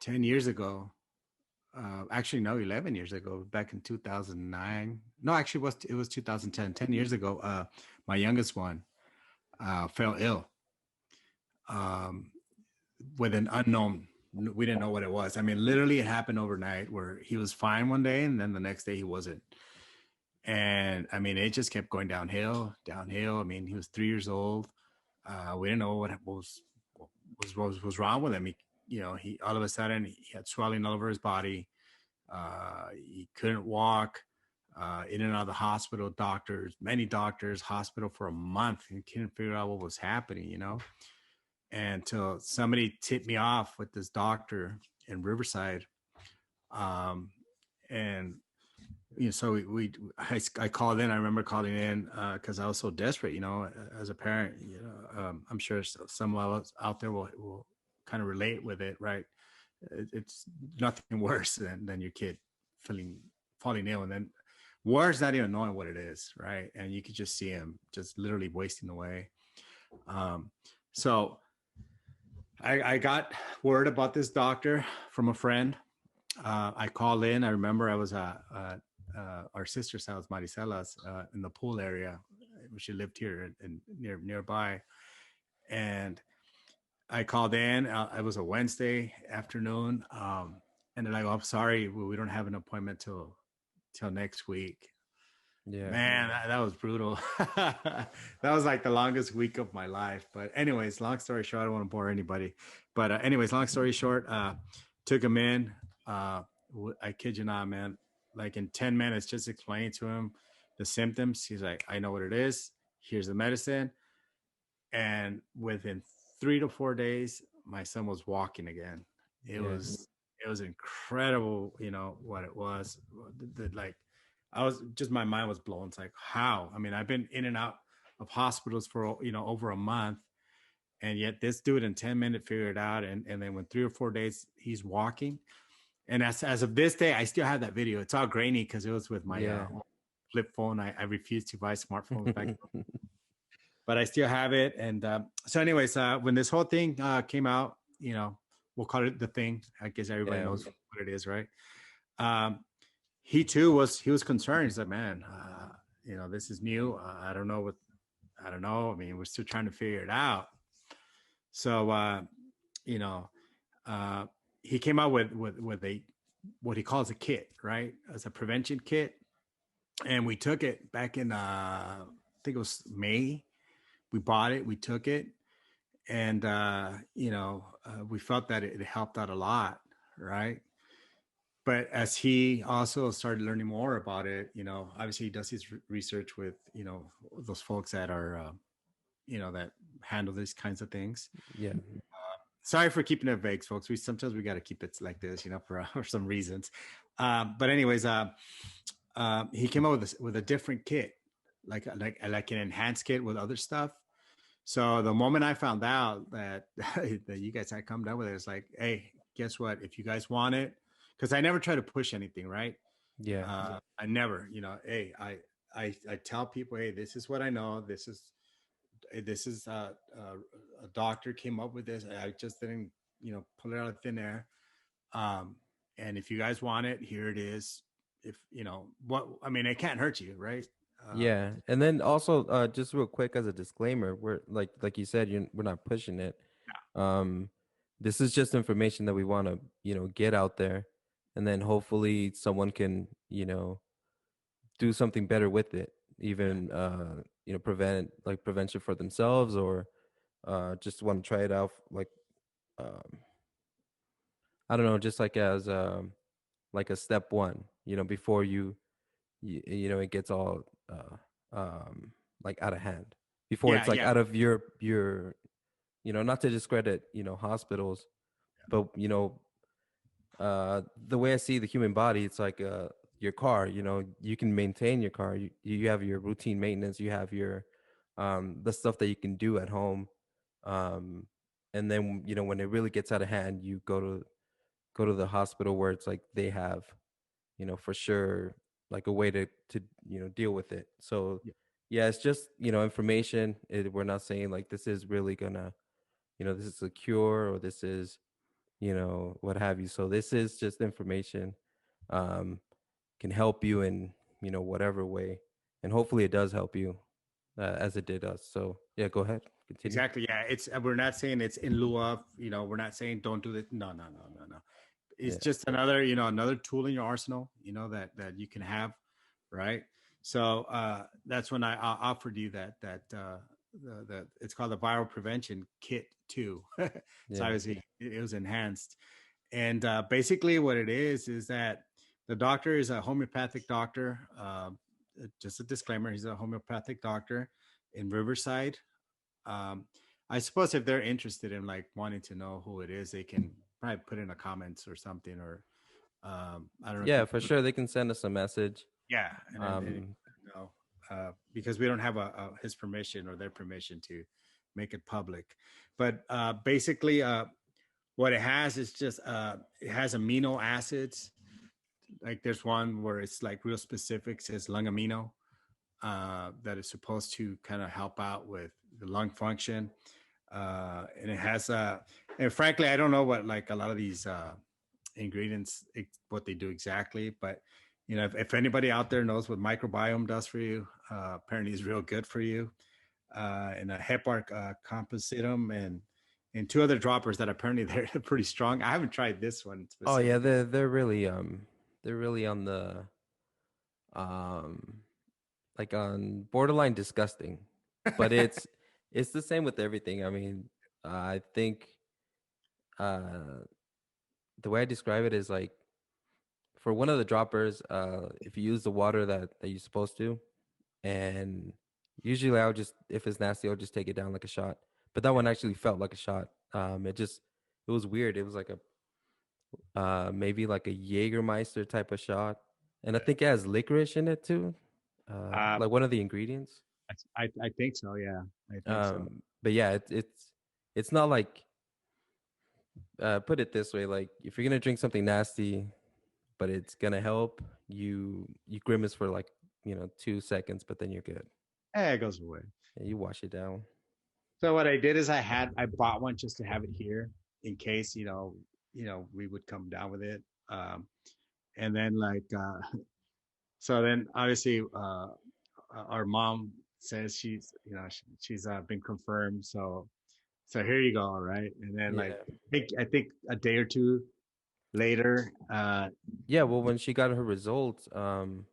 10 years ago. Actually, no, 11 years ago, back in 2009. No, actually, it was 2010. 10 years ago, my youngest one fell ill um, with an unknown. We didn't know what it was. I mean, literally, it happened overnight where he was fine one day and then the next day he wasn't. And I mean, it just kept going downhill, downhill. I mean, he was 3 years old. We didn't know what was wrong with him. He all of a sudden he had swelling all over his body. He couldn't walk. In and out of the hospital, many doctors, hospital for a month, and couldn't figure out what was happening. Until somebody tipped me off with this doctor in Riverside, um, and so I called in. I remember calling in because I was so desperate. As a parent, I'm sure some of us out there will kind of relate with it, right? It's nothing worse than your kid falling ill, and then worse, not even knowing what it is, right? And you could just see him just literally wasting away. So I got word about this doctor from a friend. I called in. I remember I was at our sister's house, Maricela's, in the pool area. She lived here and nearby. And I called in. It was a Wednesday afternoon. And they're like, "Oh, I'm sorry, we don't have an appointment till next week." Yeah. Man, that was brutal. That was like the longest week of my life. But anyways, long story short, I don't want to bore anybody. But anyways, long story short, took him in. I kid you not, man. Like in 10 minutes, just explaining to him the symptoms. He's like, "I know what it is. Here's the medicine." And within 3 to 4 days, my son was walking again. It Yeah. was it was incredible, what it was. Like I was just my mind was blown. It's like how? I mean, I've been in and out of hospitals for over a month, and yet this dude in 10 minutes figured it out. And then when 3 or 4 days he's walking. And as of this day, I still have that video. It's all grainy because it was with my Yeah. flip phone. I refused to buy smartphones back, but I still have it. And so, anyways, when this whole thing came out, we'll call it the thing. I guess everybody Yeah. knows what it is, right? Um, he too was concerned. He's like, "Man, this is new. I don't know what I don't know. I mean, we're still trying to figure it out." So, you know, uh, he came out with a what he calls a kit, right, as a prevention kit, and we took it back in I think it was May. We bought it, we took it, and we felt that it helped out a lot, right? But as he also started learning more about it, obviously he does his research with those folks that are that handle these kinds of things. Yeah. Sorry for keeping it vague, folks. We got to keep it like this, for some reasons. But anyways, he came up with a different kit, like an enhanced kit with other stuff. So the moment I found out that that you guys had come down with it, it's like, hey, guess what? If you guys want it, because I never try to push anything, right? Yeah. I never, hey, I tell people, hey, this is what I know. This is a doctor came up with this. I just didn't, pull it out of thin air. Um, and if you guys want it, here it is. If what I mean, it can't hurt you, right? Yeah. And then also, just real quick as a disclaimer, we're like you said, we're not pushing it. Um, this is just information that we want to, get out there, and then hopefully someone can, do something better with it, Yeah, even prevention for themselves, or just want to try it out, like um I don't know, just like as like a step one, before it gets all like out of hand, before yeah, it's like yeah, out of your not to discredit hospitals, but the way I see the human body, it's like your car. You can maintain your car. You have your routine maintenance. You have your the stuff that you can do at home. Um, and then when it really gets out of hand, you go to the hospital where it's like they have for sure like a way to deal with it. So yeah, yeah, it's just information. We're not saying like this is really gonna this is a cure, or this is what have you. So this is just information, um, can help you in, whatever way. And hopefully it does help you, as it did us. So yeah, go ahead, continue. Exactly. Yeah. It's we're not saying it's in lieu of, we're not saying don't do this. No, no, no, no, no. It's Yeah. just another, another tool in your arsenal, that you can have, right? So that's when I offered you that it's called the viral prevention kit too. So Yeah. obviously it was enhanced, and basically what it is that the doctor is a homeopathic doctor. Just a disclaimer: he's a homeopathic doctor in Riverside. um, I suppose if they're interested in like wanting to know who it is, they can probably put in the comments or something, or I don't know if Yeah, you, for sure. They can send us a message. yeah, and then Um, because we don't have his permission or their permission to make it public. But basically, what it has is just it has amino acids. Like there's one where it's like real specific, says lung amino, that is supposed to kind of help out with the lung function. And it has and frankly I don't know what like a lot of these ingredients what they do exactly, but if anybody out there knows what microbiome does for you, apparently is real good for you. And a heparc compositum, and two other droppers that apparently they're pretty strong. I haven't tried this one oh yeah, specifically. they're really on the, um like, on borderline disgusting, but it's the same with everything. I mean, I think, uh the way I describe it is like, for one of the droppers, if you use the water that you're supposed to, and usually I'll just, if it's nasty, I'll just take it down like a shot. But that one Yeah. actually felt like a shot. It was weird. It was like a, maybe like a Jägermeister type of shot, and I think it has licorice in it too, uh, like one of the ingredients. I think so, yeah. I think so. But yeah, it's not like, put it this way, like if you're gonna drink something nasty, but it's gonna help you grimace for like, 2 seconds, but then you're good. It goes away. Yeah, you wash it down. So what I did is I bought one just to have it here in case we would come down with it. And then like so then obviously our mom says she's been confirmed. So here you go, right? And then like Yeah. I think a day or two later, Yeah, well, when she got her results, um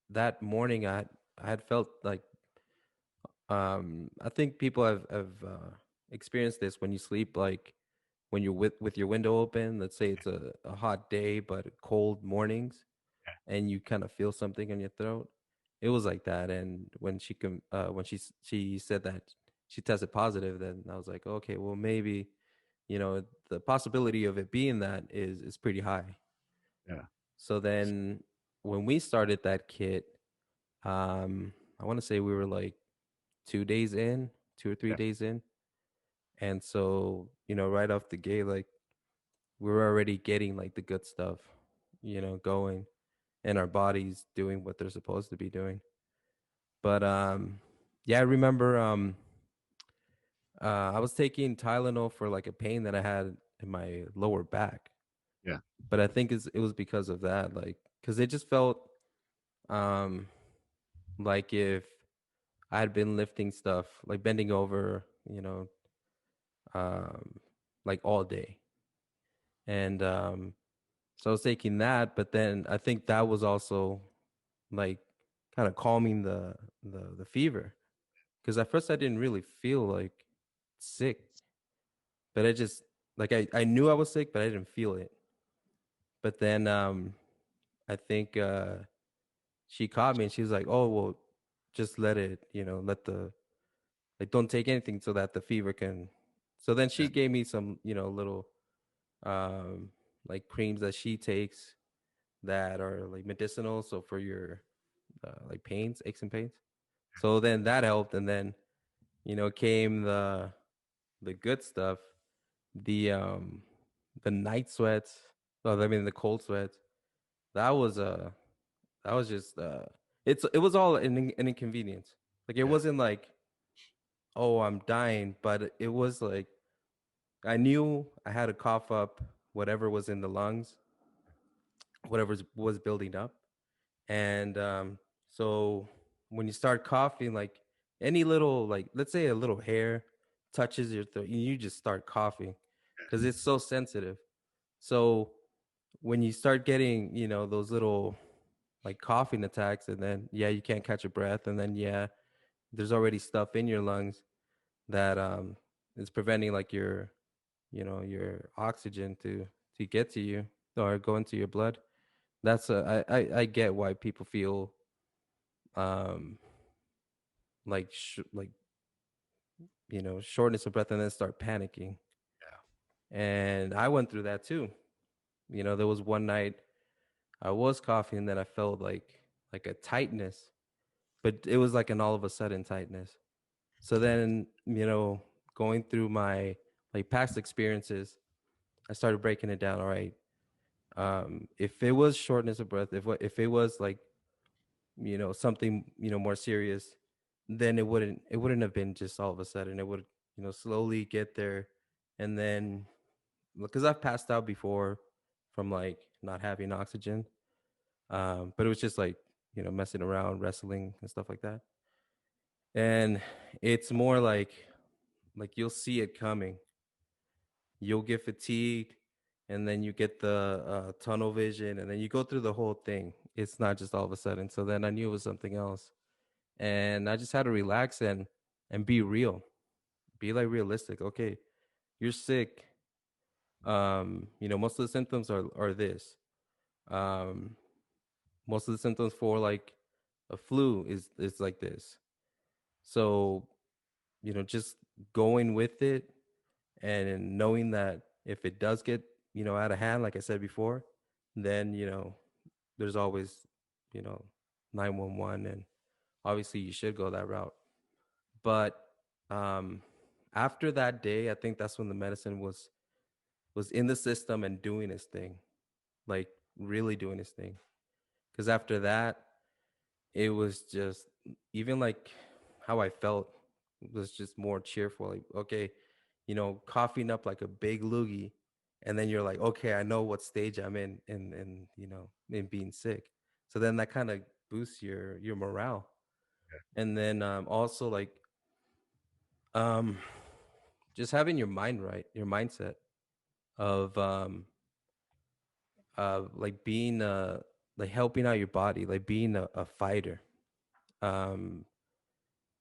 that morning, I had felt like, I think people have experienced this when you sleep, like when you're with your window open. Let's say it's a hot day but cold mornings, and you kind of feel something in your throat. It was like that. And when she said that she tested positive, then I was like, okay, well, maybe, the possibility of it being that is pretty high. yeah, So then when we started that kit, I want to say we were like 2 days in, 2 or 3 yeah, days in. And so, right off the gate, like, we were already getting like the good stuff, going, and our bodies doing what they're supposed to be doing. But yeah, I remember, I was taking Tylenol for like a pain that I had in my lower back. yeah, But I think it was because of that, like, because it just felt, um like if I had been lifting stuff, like bending over, um like all day. And so I was taking that, but then I think that was also like kind of calming the fever, because at first I didn't really feel like sick, but I just, like, I knew I was sick, but I didn't feel it. But then, I think, she caught me and she was like, "Oh, well, just let it, let the, like, don't take anything so that the fever can." So then yeah, she gave me some, little, um like, creams that she takes that are like medicinal, so for your, like, pains, aches and pains. So then that helped, and then, came the good stuff, the the night sweats. Well, I mean, the cold sweats. That was that was just, it was all an inconvenience. Like, it yeah, wasn't like, oh, I'm dying, but it was like, I knew I had to cough up whatever was in the lungs, whatever was building up. And so when you start coughing, like any little, like let's say a little hair touches your throat, you just start coughing because it's so sensitive. So when you start getting, those little like coughing attacks, and then yeah, you can't catch a breath, and then yeah, there's already stuff in your lungs that is preventing like your oxygen to get to you or go into your blood. That's I get why people feel um like shortness of breath and then start panicking. Yeah. And I went through that too. There was one night I was coughing and then I felt like a tightness, but it was like an all of a sudden tightness. So then, going through my like past experiences, I started breaking it down. All right, if it was shortness of breath, if it was like something more serious, then it wouldn't have been just all of a sudden. It would slowly get there, and then because I've passed out before from like not having oxygen, but it was just like messing around, wrestling and stuff like that. And it's more like you'll see it coming. You'll get fatigued, and then you get the tunnel vision, and then you go through the whole thing. It's not just all of a sudden. So then I knew it was something else, and I just had to relax and be real, be like realistic. Okay, you're sick. Most of the symptoms are this. Um, Most of the symptoms for like a flu is like this. So just going with it and knowing that if it does get out of hand, like I said before, then there's always you know 911, and obviously you should go that route. But um after that day, I think that's when the medicine was in the system and doing its thing, like really doing its thing. Because after that, it was just even like how I felt was just more cheerful. Like, okay, coughing up like a big loogie, and then you're like, okay, I know what stage I'm in in being sick. So then that kind of boosts your morale. And then also like um just having your mind right, your mindset of like being like helping out your body, like being a fighter. Um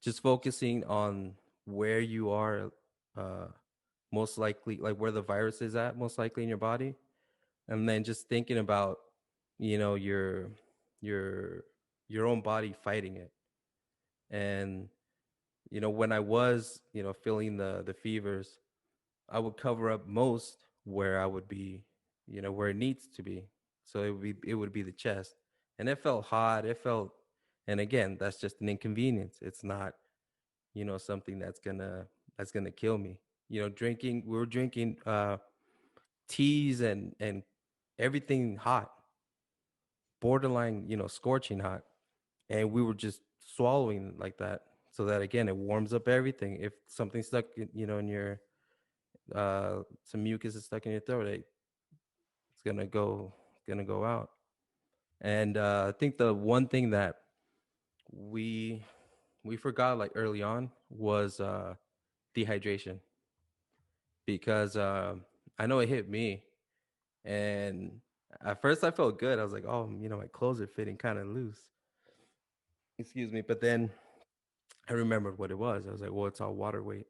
just focusing on where you are uh most likely, like where the virus is at most likely in your body, and then just thinking about your your your own body fighting it. And when I was feeling the fevers, I would cover up most where I would be, where it needs to be. So it would be the chest, and it felt hot. It felt, and again, that's just an inconvenience. It's not something that's gonna kill me. Drinking, we were drinking teas and everything hot, borderline scorching hot, and we were just swallowing like that, so that again it warms up everything. If something's stuck in your some mucus is stuck in your throat, it's gonna go out. And I think the one thing that we we forgot like early on was dehydration, because I know it hit me. And at first I felt good. I was like, oh, my clothes are fitting kind of loose, excuse me. But then I remembered what it was. I was like, well, it's all water weight.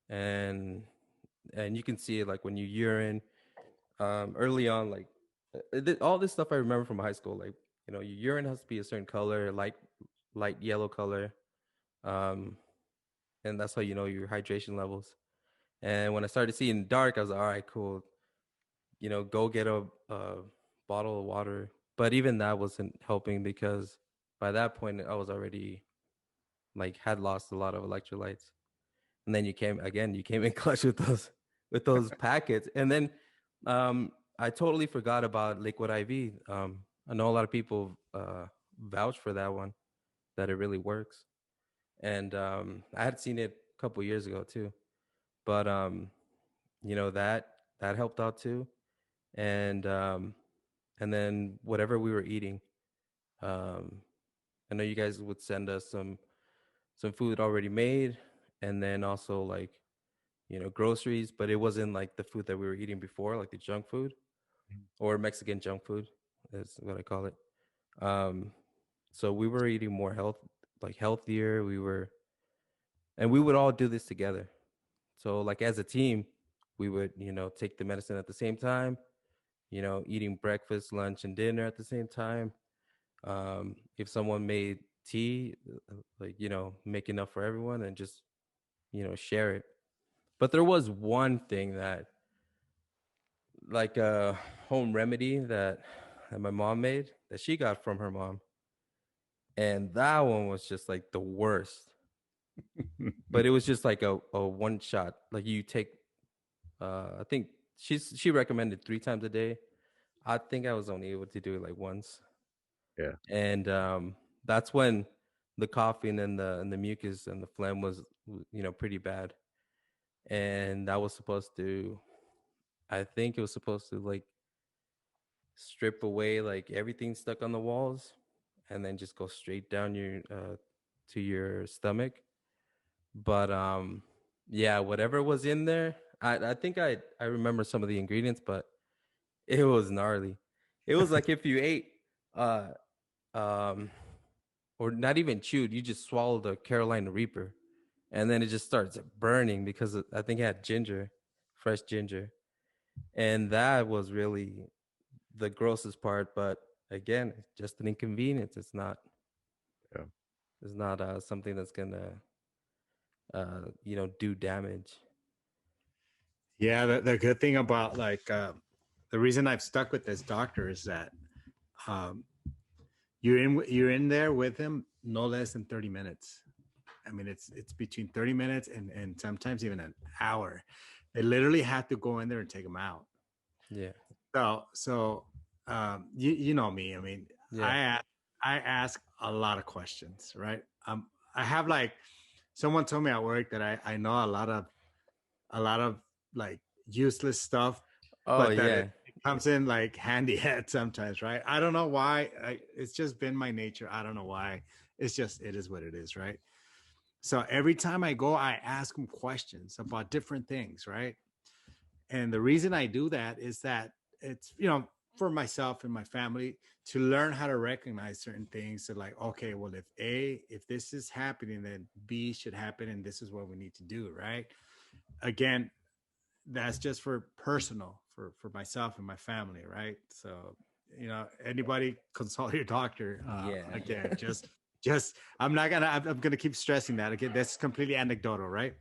And and you can see it like when you urine early on, like all this stuff I remember from high school. Like your urine has to be a certain color, light yellow color. um and that's how you know your hydration levels. And when I started seeing dark, I was like, all right, cool, go get a bottle of water. But even that wasn't helping, because by that point I was already like had lost a lot of electrolytes. And then you came in clutch with those packets. And then I totally forgot about liquid IV. I know a lot of people vouch for that one, that it really works. And I had seen it a couple years ago too. But that helped out too. And and then whatever we were eating, um I know you guys would send us some food already made, and then also like, groceries, but it wasn't like the food that we were eating before, like the junk food, or Mexican junk food is what I call it. Um, so we were eating more like healthier. And we would all do this together. So like as a team, we would, take the medicine at the same time, eating breakfast, lunch, and dinner at the same time. If someone made tea, like, make enough for everyone and just, share it. But there was one thing that, like a home remedy that my mom made, that she got from her mom, and that one was just like the worst. But it was just like a one shot. Like you take, I think she recommended 3 times a day. I think I was only able to do it like once, Yeah. and that's when the coughing and the mucus and the phlegm was, pretty bad. And that was supposed to, I think it was supposed to like strip away like everything stuck on the walls, and then just go straight down your to your stomach. But yeah, whatever was in there, I think I remember some of the ingredients, but it was gnarly. It was like if you ate uh um or not even chewed, you just swallowed a Carolina Reaper, and then it just starts burning because I think it had ginger, fresh ginger. And that was really the grossest part, but again, it's just an inconvenience. Yeah. It's not something that's gonna do damage. Yeah, the good thing about like the reason I've stuck with this doctor is that um, you're in there with him no less than 30 minutes. I mean, it's between 30 minutes and sometimes even an hour. They literally have to go in there and take him out. Yeah, So you know me. I mean, yeah. I I ask a lot of questions, right? I have like someone told me at work that I know a lot of like useless stuff, Oh but that yeah, it comes in like handy at sometimes, right? I don't know why. It's just been my nature. I don't know why. It's just it is what it is, right? So every time I go, I ask them questions about different things, right? And the reason I do that is that it's for myself and my family to learn how to recognize certain things. So like, okay, well, if this is happening, then B should happen, and this is what we need to do, right? Again, that's just for personal for myself and my family, right? So anybody consult your doctor. yeah. Again, just I'm not gonna I'm gonna keep stressing that again. That's completely anecdotal, right?